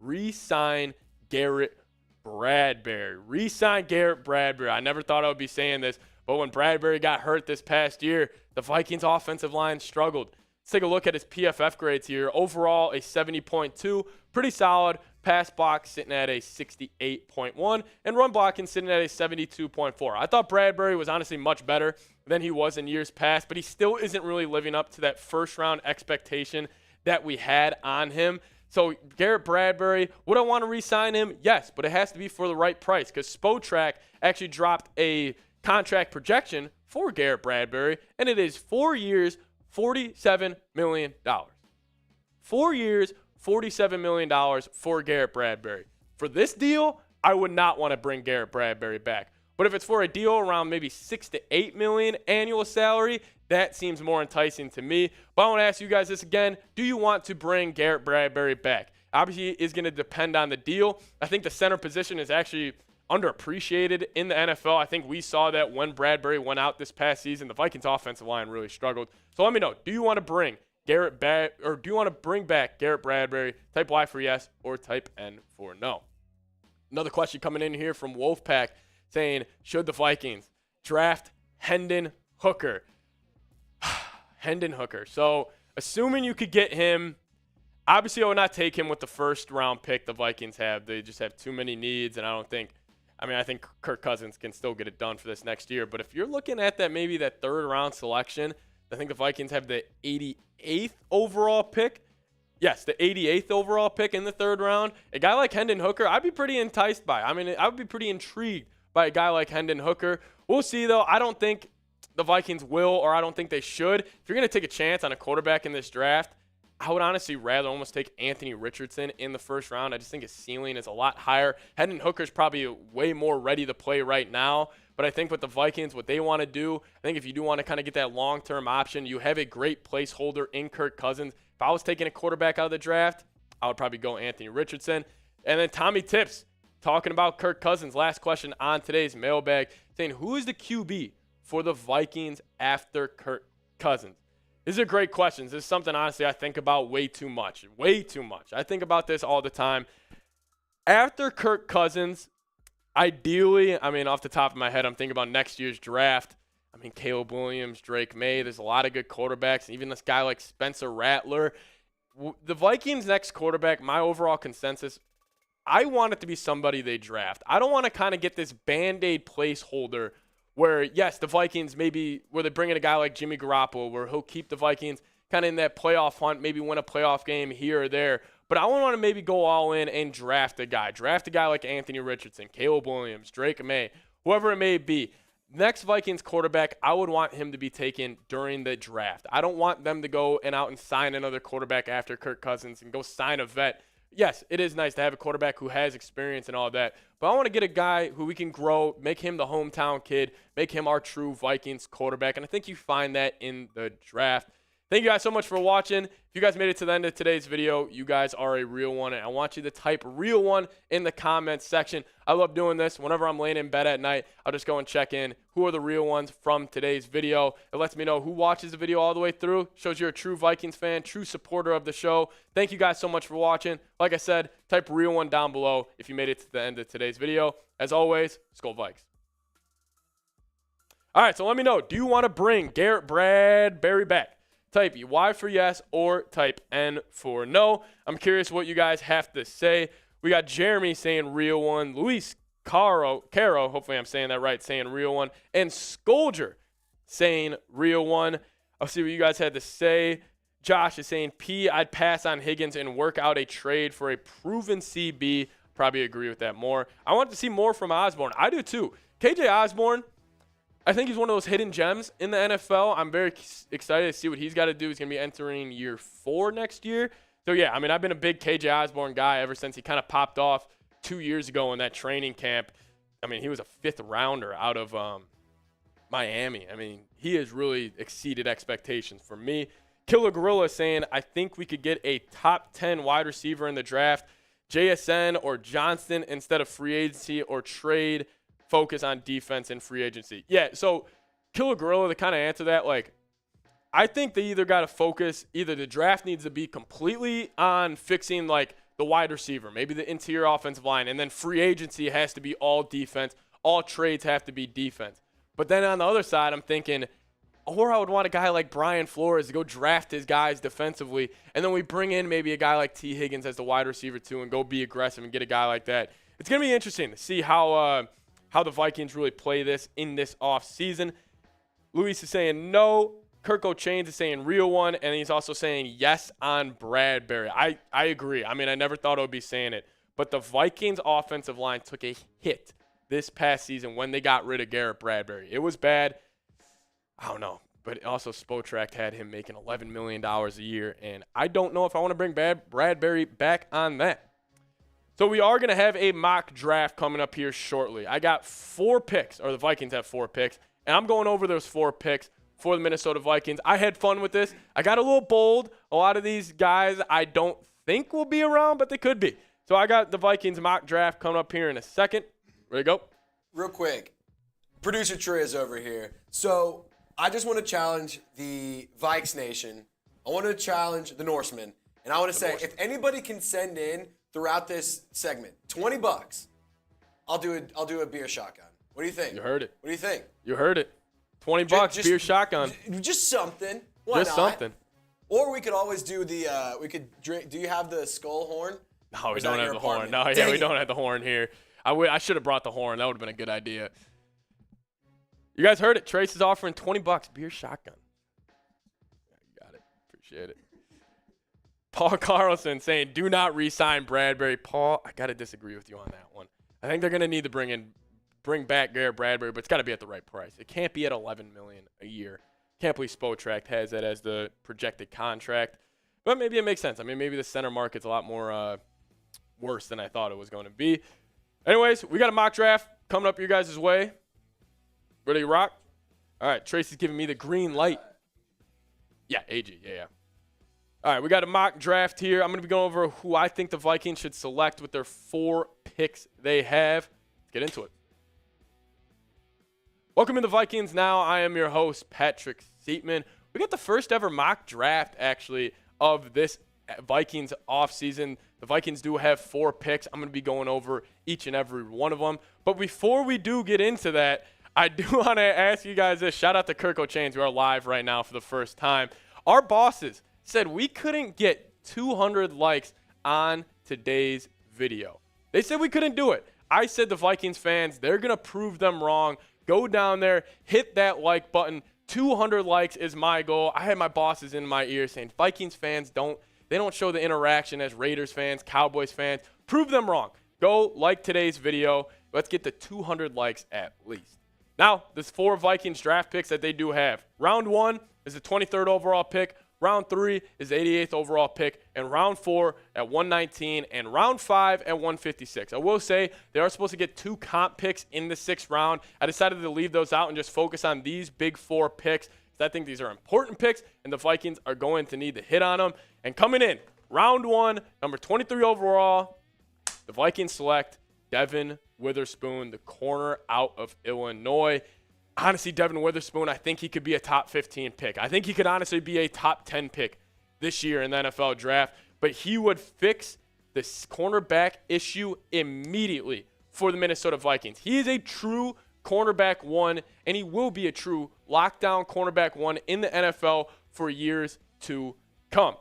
re-sign Garrett Bradbury? Re-sign Garrett Bradbury. I never thought I would be saying this, but when Bradbury got hurt this past year, the Vikings offensive line struggled. Let's take a look at his PFF grades here. Overall, a 70.2, pretty solid. Pass block sitting at a 68.1, and run blocking sitting at a 72.4. I thought Bradbury was honestly much better than he was in years past, but he still isn't really living up to that first-round expectation that we had on him. So Garrett Bradbury, would I want to re-sign him? Yes, but it has to be for the right price, because Spotrac actually dropped a contract projection for Garrett Bradbury, and it is 4 years, $47 million. 4 years, $47 million for Garrett Bradbury. For this deal, I would not want to bring Garrett Bradbury back. But if it's for a deal around maybe $6 to $8 million annual salary, that seems more enticing to me. But I want to ask you guys this again. Do you want to bring Garrett Bradbury back? Obviously, it is going to depend on the deal. I think the center position is actually underappreciated in the NFL. I think we saw that when Bradbury went out this past season. The Vikings offensive line really struggled. So let me know. Do you want to bring do you want to bring back Garrett Bradbury? Type Y for yes or type N for no. Another question coming in here from Wolfpack saying, should the Vikings draft Hendon Hooker? Hendon Hooker. So assuming you could get him, obviously I would not take him with the first round pick the Vikings have. They just have too many needs, and I think Kirk Cousins can still get it done for this next year. But if you're looking at that, maybe that third round selection, I think the Vikings have the 88th overall pick. Yes, the 88th overall pick in the third round. A guy like Hendon Hooker, I'd be pretty enticed by. I would be pretty intrigued by a guy like Hendon Hooker. We'll see, though. I don't think the Vikings will, or I don't think they should. If you're going to take a chance on a quarterback in this draft, I would honestly rather almost take Anthony Richardson in the first round. I just think his ceiling is a lot higher. Hendon Hooker's probably way more ready to play right now. But I think with the Vikings, what they want to do, I think if you do want to kind of get that long-term option, you have a great placeholder in Kirk Cousins. If I was taking a quarterback out of the draft, I would probably go Anthony Richardson. And then Tommy Tips, talking about Kirk Cousins. Last question on today's mailbag, saying, who is the QB for the Vikings after Kirk Cousins? These are great questions. This is something, honestly, I think about way too much. Way too much. I think about this all the time. After Kirk Cousins, ideally, off the top of my head, I'm thinking about next year's draft. Caleb Williams, Drake May, there's a lot of good quarterbacks, and even this guy like Spencer Rattler. The Vikings' next quarterback, my overall consensus, I want it to be somebody they draft. I don't want to kind of get this Band-Aid placeholder where, yes, the Vikings maybe, where they bring in a guy like Jimmy Garoppolo, where he'll keep the Vikings kind of in that playoff hunt, maybe win a playoff game here or there. But I want to maybe go all in and draft a guy. Draft a guy like Anthony Richardson, Caleb Williams, Drake May, whoever it may be. Next Vikings quarterback, I would want him to be taken during the draft. I don't want them to go out and sign another quarterback after Kirk Cousins and go sign a vet. Yes, it is nice to have a quarterback who has experience and all that, but I want to get a guy who we can grow, make him the hometown kid, make him our true Vikings quarterback, and I think you find that in the draft. Thank you guys so much for watching. If you guys made it to the end of today's video, you guys are a real one, and I want you to type real one in the comments section. I love doing this. Whenever I'm laying in bed at night, I'll just go and check in who are the real ones from today's video. It lets me know who watches the video all the way through. Shows you're a true Vikings fan, true supporter of the show. Thank you guys so much for watching. Like I said, type real one down below if you made it to the end of today's video. As always, Skol Vikes. All right, so let me know. Do you want to bring Garrett Bradbury back? Type Y for yes or type N for no. I'm curious what you guys have to say. We got Jeremy saying real one. Luis Caro, hopefully I'm saying that right, saying real one. And Scolger saying real one. I'll see what you guys had to say. Josh is saying P, I'd pass on Higgins and work out a trade for a proven CB. Probably agree with that more. I want to see more from Osborne. I do too. KJ Osborne, I think he's one of those hidden gems in the NFL. I'm very excited to see what he's got to do. He's going to be entering year 4 next year. So, yeah, I mean, I've been a big KJ Osborne guy ever since he kind of popped off 2 years ago in that training camp. I mean, he was a 5th rounder out of Miami. I mean, he has really exceeded expectations for me. Killer Gorilla saying, I think we could get a top 10 wide receiver in the draft, JSN or Johnston instead of free agency or trade. Focus on defense and free agency. Yeah, so Killer Gorilla, to kind of answer that, like, I think they either got to focus, either the draft needs to be completely on fixing, like, the wide receiver, maybe the interior offensive line, and then free agency has to be all defense. All trades have to be defense. But then on the other side, I'm thinking, or I would want a guy like Brian Flores to go draft his guys defensively, and then we bring in maybe a guy like T. Higgins as the wide receiver too and go be aggressive and get a guy like that. It's going to be interesting to see how the Vikings really play this in this offseason. Luis is saying no. Kirk O'Chains is saying real one, and he's also saying yes on Bradbury. I agree. I mean, I never thought I would be saying it, but the Vikings offensive line took a hit this past season when they got rid of Garrett Bradbury. It was bad. I don't know, but also Spotrac had him making $11 million a year, and I don't know if I want to bring Bradbury back on that. So we are going to have a mock draft coming up here shortly. I got 4 picks, or the Vikings have 4 picks, and I'm going over those 4 picks for the Minnesota Vikings. I had fun with this. I got a little bold. A lot of these guys I don't think will be around, but they could be. So I got the Vikings mock draft coming up here in a second. Ready to go? Real quick. Producer Trey is over here. So I just want to challenge the Vikes Nation. I want to challenge the Norsemen. And I want to say, if anybody can send in throughout this segment $20, I'll do a beer shotgun. What do you think? You heard it. What do you think? You heard it. $20 beer shotgun. Just something. Why just not? Something. Or we could always do we could drink. Do you have the skull horn? No, we don't have the horn. No, yeah, we don't have the horn here. I should have brought the horn. That would have been a good idea. You guys heard it. Trace is offering $20 beer shotgun. Yeah, you got it. Appreciate it. Paul Carlson saying, do not re-sign Bradbury. Paul, I got to disagree with you on that one. I think they're going to need to bring back Garrett Bradbury, but it's got to be at the right price. It can't be at $11 million a year. Can't believe Spotrac has that as the projected contract. But maybe it makes sense. I mean, maybe the center market's a lot more worse than I thought it was going to be. Anyways, we got a mock draft coming up your guys' way. Ready to rock? All right, Tracy's giving me the green light. Yeah, AG, yeah. All right, we got a mock draft here. I'm going to be going over who I think the Vikings should select with their 4 picks they have. Let's get into it. Welcome to the Vikings Now. I am your host, Patrick Siepman. We got the first ever mock draft, actually, of this Vikings offseason. The Vikings do have 4 picks. I'm going to be going over each and every one of them. But before we do get into that, I do want to ask you guys this. Shout out to Kirk O'Chains, who are live right now for the first time. Our bosses said we couldn't get 200 likes on today's video. They said we couldn't do it. I said the Vikings fans, they're going to prove them wrong. Go down there, hit that like button. 200 likes is my goal. I had my bosses in my ear saying Vikings fans don't show the interaction as Raiders fans, Cowboys fans. Prove them wrong. Go like today's video. Let's get to 200 likes at least. Now, there's 4 Vikings draft picks that they do have. Round 1 is the 23rd overall pick. Round 3 is the 88th overall pick, and round 4 at 119, and round 5 at 156. I will say they are supposed to get 2 comp picks in the 6th round. I decided to leave those out and just focus on these big 4 picks. I think these are important picks, and the Vikings are going to need to hit on them. And coming in, round 1, number 23 overall, the Vikings select Devin Witherspoon, the corner out of Illinois. Honestly, Devin Witherspoon, I think he could be a top 15 pick. I think he could honestly be a top 10 pick this year in the NFL draft, but he would fix this cornerback issue immediately for the Minnesota Vikings. He is a true cornerback 1, and he will be a true lockdown cornerback 1 in the NFL for years to come.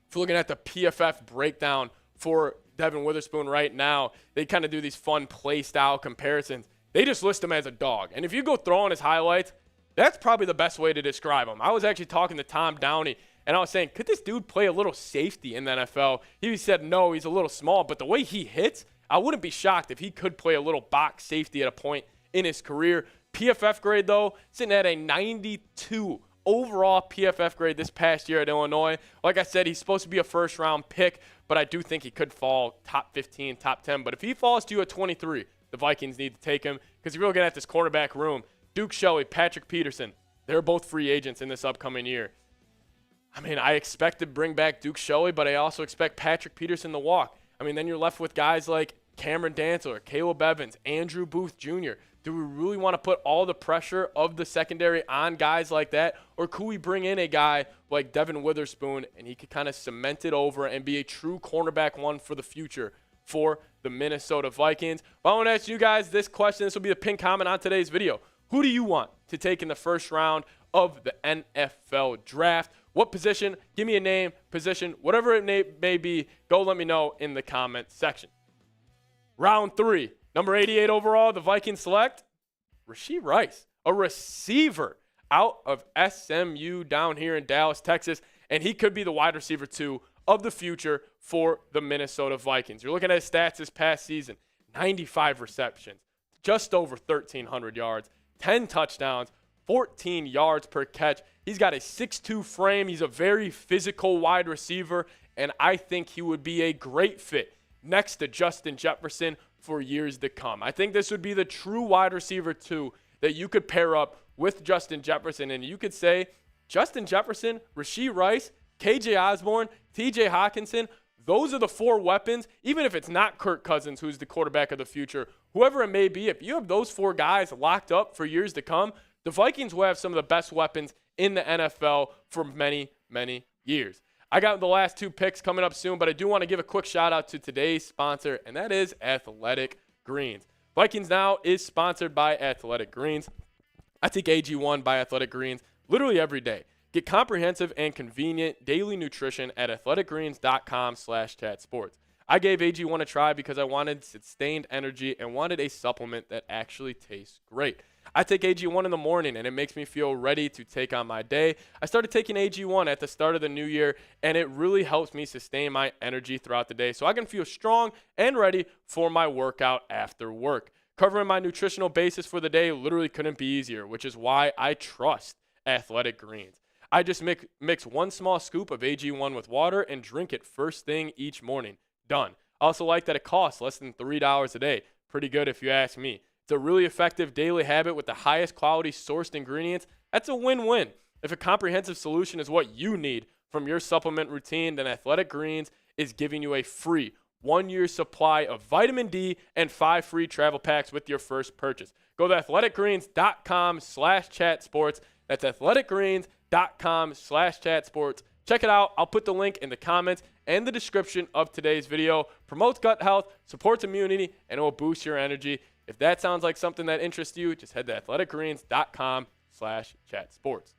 If you're looking at the PFF breakdown for Devin Witherspoon right now, they kind of do these fun play style comparisons. They just list him as a dog. And if you go through on his highlights, that's probably the best way to describe him. I was actually talking to Tom Downey, and I was saying, could this dude play a little safety in the NFL? He said, no, he's a little small. But the way he hits, I wouldn't be shocked if he could play a little box safety at a point in his career. PFF grade, though, sitting at a 92 overall PFF grade this past year at Illinois. Like I said, he's supposed to be a first-round pick, but I do think he could fall top 15, top 10. But if he falls to you at 23, the Vikings need to take him, because if you're looking at this quarterback room, Duke Shelley, Patrick Peterson, they're both free agents in this upcoming year. I mean, I expect to bring back Duke Shelley, but I also expect Patrick Peterson to walk. I mean, then you're left with guys like Cameron Dantzler, Caleb Evans, Andrew Booth Jr. Do we really want to put all the pressure of the secondary on guys like that? Or could we bring in a guy like Devin Witherspoon, and he could kind of cement it over and be a true cornerback 1 for the future for the Minnesota Vikings? Well, I want to ask you guys this question. This will be the pinned comment on today's video. Who do you want to take in the first round of the NFL draft? What position? Give me a name, position, whatever it may be. Go let me know in the comment section. Round 3, number 88 overall, the Vikings select Rashee Rice, a receiver out of SMU down here in Dallas, Texas, and he could be the wide receiver 2 of the future for the Minnesota Vikings. You're looking at his stats this past season: 95 receptions, just over 1,300 yards, 10 touchdowns, 14 yards per catch. He's got a 6'2 frame. He's a very physical wide receiver, and I think he would be a great fit next to Justin Jefferson for years to come. I think this would be the true wide receiver 2 that you could pair up with Justin Jefferson, and you could say Justin Jefferson, Rashee Rice, KJ Osborne, TJ Hawkinson, those are the 4 weapons. Even if it's not Kirk Cousins, who's the quarterback of the future, whoever it may be, if you have those 4 guys locked up for years to come, the Vikings will have some of the best weapons in the NFL for many, many years. I got the last 2 picks coming up soon, but I do want to give a quick shout out to today's sponsor, and that is Athletic Greens. Vikings Now is sponsored by Athletic Greens. I take AG1 by Athletic Greens literally every day. Get comprehensive and convenient daily nutrition at athleticgreens.com/chatsports. I gave AG1 a try because I wanted sustained energy and wanted a supplement that actually tastes great. I take AG1 in the morning, and it makes me feel ready to take on my day. I started taking AG1 at the start of the new year, and it really helps me sustain my energy throughout the day so I can feel strong and ready for my workout after work. Covering my nutritional basis for the day literally couldn't be easier, which is why I trust Athletic Greens. I just mix 1 small scoop of AG1 with water and drink it first thing each morning. Done. I also like that it costs less than $3 a day. Pretty good if you ask me. It's a really effective daily habit with the highest quality sourced ingredients. That's a win-win. If a comprehensive solution is what you need from your supplement routine, then Athletic Greens is giving you a free 1-year supply of vitamin D and 5 free travel packs with your first purchase. Go to athleticgreens.com/chatsports. That's athleticgreens.com/chatsports. Check it out. I'll put the link in the comments and the description of today's video. Promotes gut health, supports immunity, and it will boost your energy. If that sounds like something that interests you, just head to athleticgreens.com/chatsports.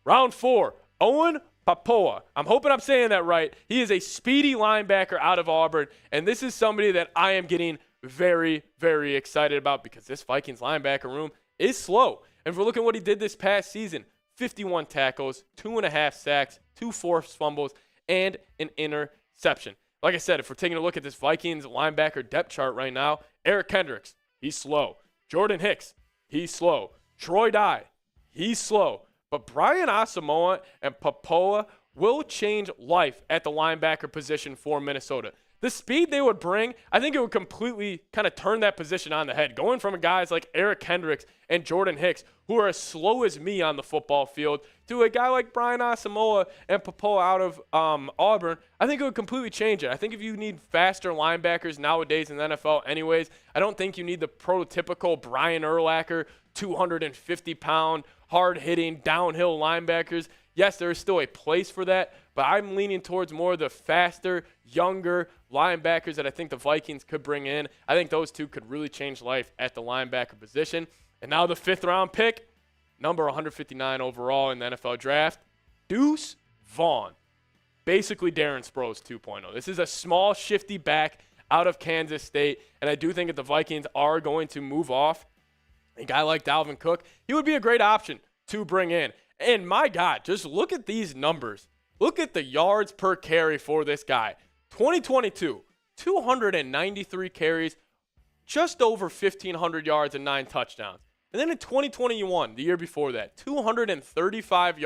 Round 4, Owen Papoa. I'm hoping I'm saying that right. He is a speedy linebacker out of Auburn, and this is somebody that I am getting very, very excited about because this Vikings linebacker room is slow. And if we're looking at what he did this past season, 51 tackles, 2.5 sacks, 2 forced fumbles, and an interception. Like I said, if we're taking a look at this Vikings linebacker depth chart right now, Eric Kendricks, he's slow. Jordan Hicks, he's slow. Troy Dye, he's slow. But Brian Asamoah and Papoa will change life at the linebacker position for Minnesota. The speed they would bring, I think it would completely kind of turn that position on the head. Going from guys like Eric Kendricks and Jordan Hicks, who are as slow as me on the football field, to a guy like Brian Asamoah and Popo out of Auburn, I think it would completely change it. I think if you need faster linebackers nowadays in the NFL anyways, I don't think you need the prototypical Brian Urlacher, 250-pound, hard-hitting, downhill linebackers. Yes, there is still a place for that, but I'm leaning towards more of the faster, younger linebackers that I think the Vikings could bring in. I think those two could really change life at the linebacker position. And now the 5th-round pick, number 159 overall in the NFL draft, Deuce Vaughn. Basically Darren Sproles 2.0. This is a small, shifty back out of Kansas State, and I do think that the Vikings are going to move off a guy like Dalvin Cook. He would be a great option to bring in. And my God, just look at these numbers. Look at the yards per carry for this guy. 2022, 293 carries, just over 1,500 yards and 9 touchdowns. And then in 2021, the year before that, 235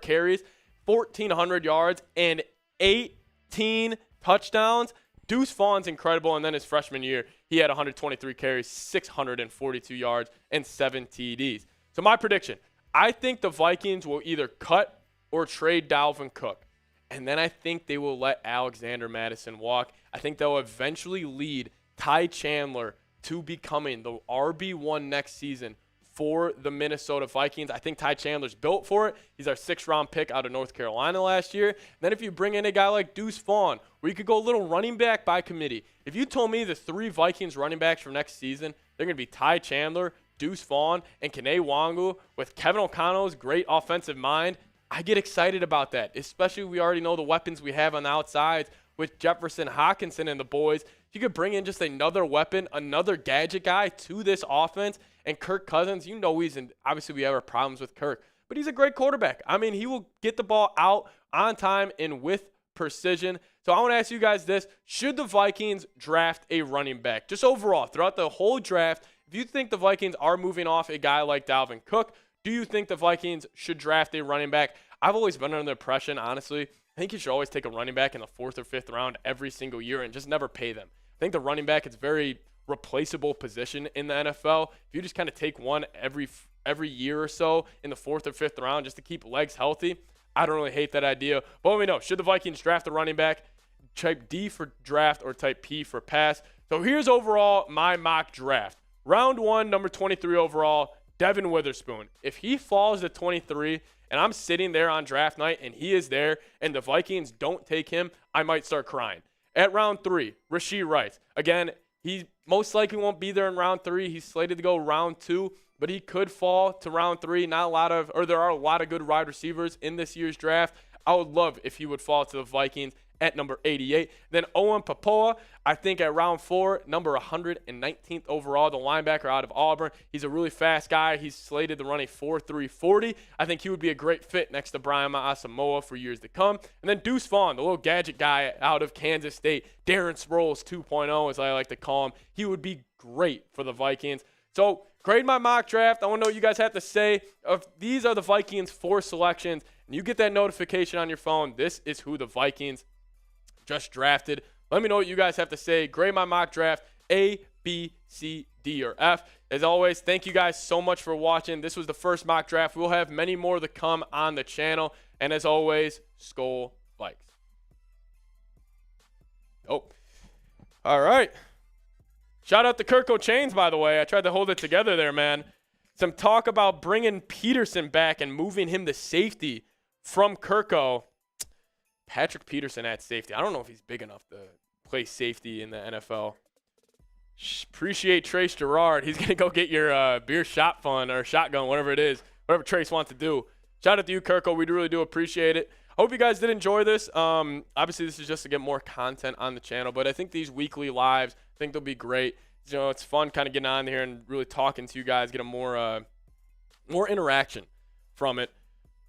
carries, 1,400 yards, and 18 touchdowns. Deuce Vaughn's incredible, and then his freshman year, he had 123 carries, 642 yards, and 7 TDs. So my prediction, I think the Vikings will either cut or trade Dalvin Cook. And then I think they will let Alexander Mattison walk. I think they'll eventually lead Ty Chandler to becoming the RB1 next season for the Minnesota Vikings. I think Ty Chandler's built for it. He's our 6th-round pick out of North Carolina last year. And then if you bring in a guy like Deuce Vaughn, where you could go a little running back by committee. If you told me the 3 Vikings running backs for next season, they're going to be Ty Chandler, Deuce Vaughn, and Kene Wangu with Kevin O'Connell's great offensive mind, I get excited about that, especially we already know the weapons we have on the outsides with Jefferson Hawkinson and the boys. You could bring in just another weapon, another gadget guy to this offense. And Kirk Cousins, you know obviously we have our problems with Kirk, but he's a great quarterback. I mean, he will get the ball out on time and with precision. So I want to ask you guys this. Should the Vikings draft a running back? Just overall, throughout the whole draft, if you think the Vikings are moving off a guy like Dalvin Cook, do you think the Vikings should draft a running back? I've always been under the impression, honestly, I think you should always take a running back in the 4th or 5th round every single year and just never pay them. I think the running back is very replaceable position in the NFL. If you just kind of take one every year or so in the 4th or 5th round just to keep legs healthy, I don't really hate that idea. But let me know, should the Vikings draft a running back? Type D for draft or type P for pass. So here's overall my mock draft. Round 1, number 23 overall, Devin Witherspoon. If he falls to 23 and I'm sitting there on draft night and he is there and the Vikings don't take him, I might start crying. At round 3, Rashee Rice. Again, he most likely won't be there in round 3. He's slated to go round 2, but he could fall to round 3. There are a lot of good wide receivers in this year's draft. I would love if he would fall to the Vikings at number 88. Then Owen Popoa, I think at round 4, number 119th overall, the linebacker out of Auburn. He's a really fast guy. He's slated to run a 4.3 40. I think he would be a great fit next to Brian Asamoah for years to come. And then Deuce Vaughn, the little gadget guy out of Kansas State, Darren Sproles 2.0, as I like to call him. He would be great for the Vikings. So grade my mock draft. I want to know what you guys have to say. If these are the Vikings' 4 selections, and you get that notification on your phone, this is who the Vikings just drafted. Let me know what you guys have to say. Grade my mock draft, A, B, C, D, or F. As always, thank you guys so much for watching. This was the first mock draft. We'll have many more to come on the channel. And as always, Skol Vikes. Oh, all right. Shout out to Kirko Chains, by the way. I tried to hold it together there, man. Some talk about bringing Peterson back and moving him to safety from Kirko. Patrick Peterson at safety. I don't know if he's big enough to play safety in the NFL. Appreciate Trace Gerard. He's going to go get your beer shot fun or shotgun, whatever it is, whatever Trace wants to do. Shout out to you, Kirko. We really do appreciate it. I hope you guys did enjoy this. Obviously, this is just to get more content on the channel, but I think these weekly lives, I think they'll be great. You know, it's fun kind of getting on here and really talking to you guys, get a more interaction from it.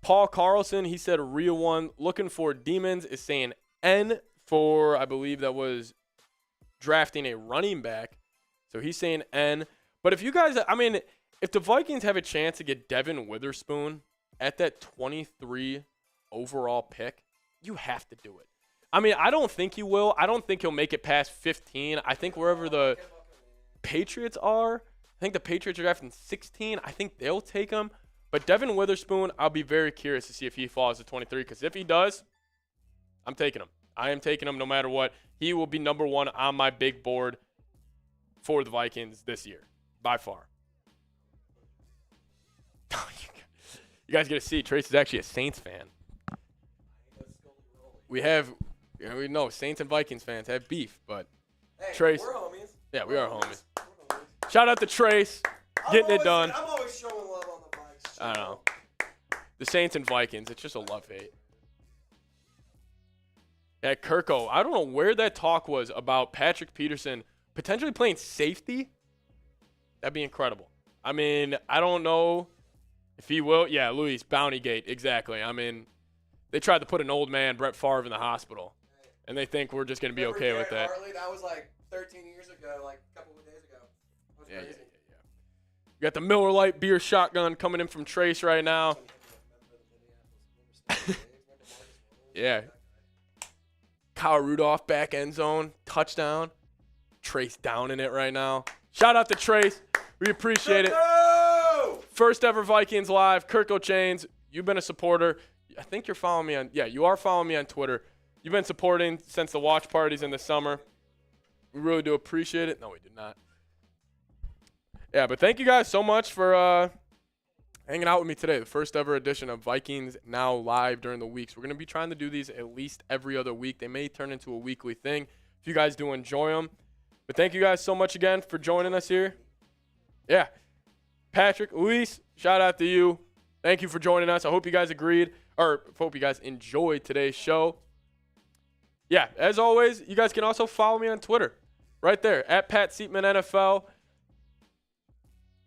Paul Carlson, he said a real one. Looking for demons is saying N for, I believe that was drafting a running back. So he's saying N. But if you guys, I mean, if the Vikings have a chance to get Devin Witherspoon at that 23 overall pick, you have to do it. I mean, I don't think he will. I don't think he'll make it past 15. I think wherever the Patriots are, I think the Patriots are drafting 16. I think they'll take him. But Devin Witherspoon, I'll be very curious to see if he falls to 23, because if he does, I'm taking him. I am taking him no matter what. He will be number 1 on my big board for the Vikings this year, by far. You guys get to see, Trace is actually a Saints fan. We know Saints and Vikings fans have beef, but hey, Trace. We're homies. Yeah, we are homies. Shout out to Trace, getting it done. I'm always showing love on the Vikes. I don't know. The Saints and Vikings, it's just a love-hate. Yeah, Kirko, I don't know where that talk was about Patrick Peterson potentially playing safety. That'd be incredible. I mean, I don't know if he will. Yeah, Luis, Bountygate, exactly. I mean, they tried to put an old man, Brett Favre, in the hospital, and they think we're just going to be okay with that. Hartley, that was like 13 years ago, like a couple of days ago. Yeah. You got the Miller Lite beer shotgun coming in from Trace right now. Yeah. Kyle Rudolph, back end zone, touchdown. Trace down in it right now. Shout out to Trace. We appreciate it. First ever Vikings Live. Kirko Chains, you've been a supporter. I think you're following me on – yeah, you are following me on Twitter. You've been supporting since the watch parties in the summer. We really do appreciate it. No, we do not. Yeah, but thank you guys so much for hanging out with me today. The first ever edition of Vikings Now Live during the weeks. We're going to be trying to do these at least every other week. They may turn into a weekly thing if you guys do enjoy them. But thank you guys so much again for joining us here. Yeah. Patrick, Luis, shout out to you. Thank you for joining us. I hope you guys hope you guys enjoyed today's show. Yeah, as always, you guys can also follow me on Twitter. Right there, at Pat Siepman NFL.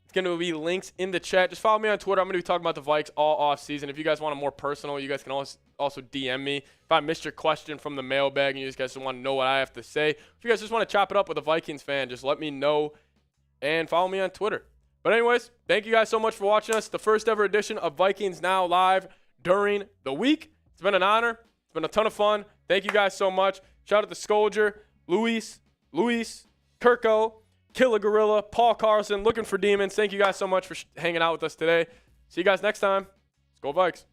It's going to be links in the chat. Just follow me on Twitter. I'm going to be talking about the Vikes all off season. If you guys want a more personal, you guys can also DM me. If I missed your question from the mailbag and you guys want to know what I have to say, if you guys just want to chop it up with a Vikings fan, just let me know and follow me on Twitter. But anyways, thank you guys so much for watching us. The first ever edition of Vikings Now Live during the week. It's been an honor. It's been a ton of fun. Thank you guys so much. Shout out to Scolger, Luis, Kirko, Killer Gorilla, Paul Carlson, Looking for Demons. Thank you guys so much for hanging out with us today. See you guys next time. Let's go Vikes.